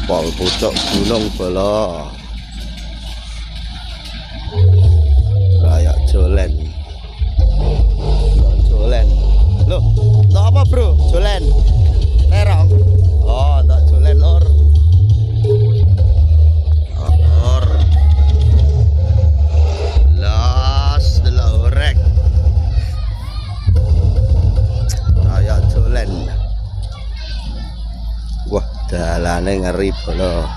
Pol Pucuk Gunung Bala. Kayak jolen. Jolen. Loh, entuk apa, Bro? Jolen. Terong. Oh, entuk jolen, Lur. Lur. Las delorek. Kayak jolen. Wah, dalane ngeri bolo.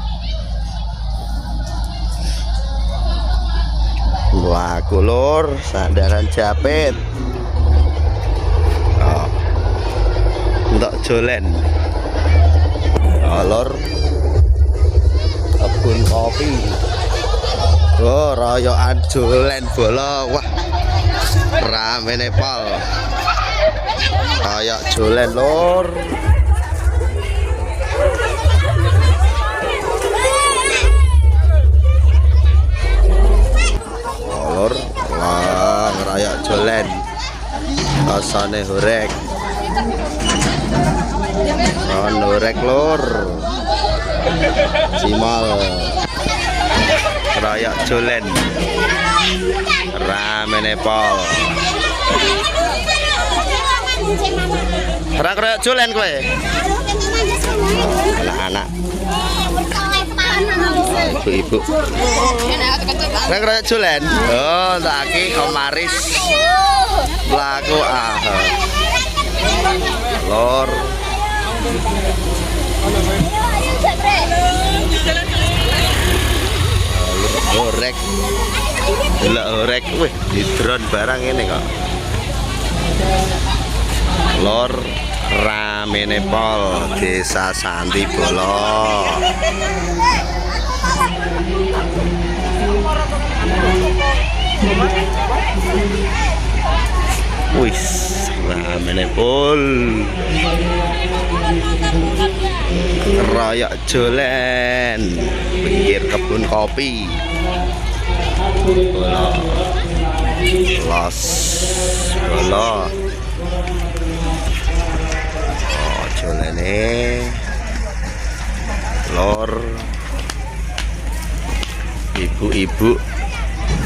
Laku Lur, sandaran japit. Oh. Untuk jolen. Oh, Lur. Kebun kopi. Oh, royokan jolen bolo. Wah. Rame Nepal. Kayak jolen, Lur. Lur, wah ngerayak jolen. Rasane horek. Horek, Lur. Cimal. Ngerayak jolen. Rame Nepal. Ngerayak jolen kowe. Anak-anak. Ibu-ibu. Rek jolen. Oh, tak iki Omaris. Laku Lor. Horek. Delok horek. Wih, di drone barang ini kok. Lor rame Nepal, Desa Santi Bolo. Wis, rame Nepal. Royok jolen, pinggir kebun kopi. Bolo. Los Bolo. Jolene Lor, ibu-ibu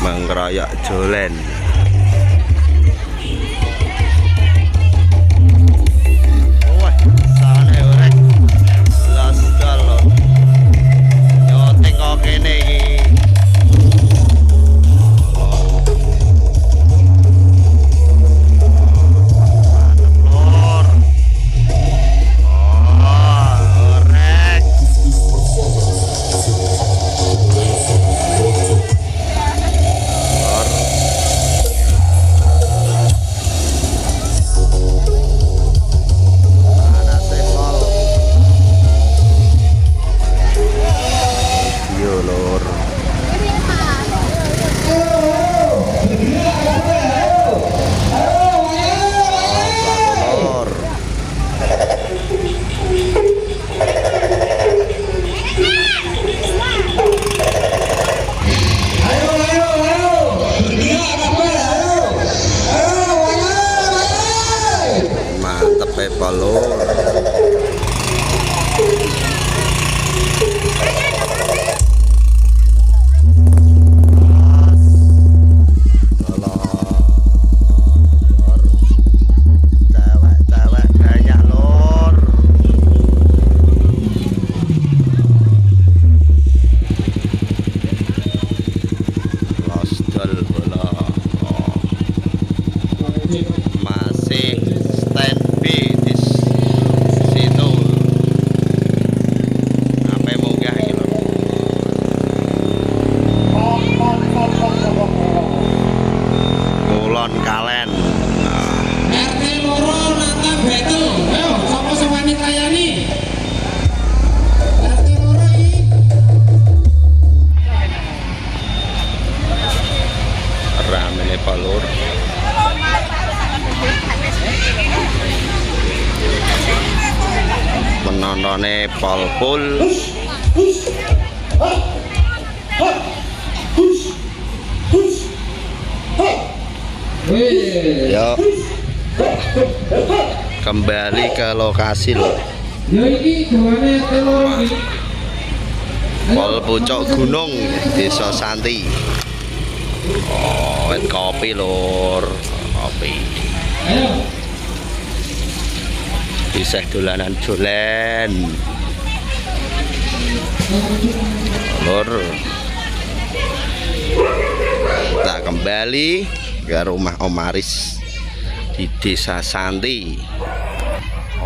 mengeroyok jolen. Wah, sana orek las dalo nyoteng kok kene iki. Balor cewek-cewek banyak Lor. Losdol bola. Oh. Masih stand B di situ. Apa yang munggah gitu. Kulon Kalen. RT loro nata betul. Ayo, sapa sing wani kayani? RT loro iki. Ramene Palur. Penontonnya Polpul. Yuk, kembali ke lokasi loh. Ya iki gawane telur iki. Pol Pucuk Gunung, Desa Santi. Oh, wet kopi lur, kopi. Ayo. Bisa dolanan jolen. Lur. Kita kembali ke rumah Om Aris di Desa Santi.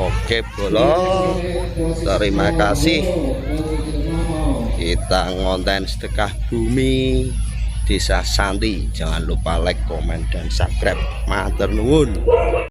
Oke, Bolo. Terima kasih. Kita ngonten sedekah bumi Desa Santi. Jangan lupa like, komen, dan subscribe. Matur nuwun.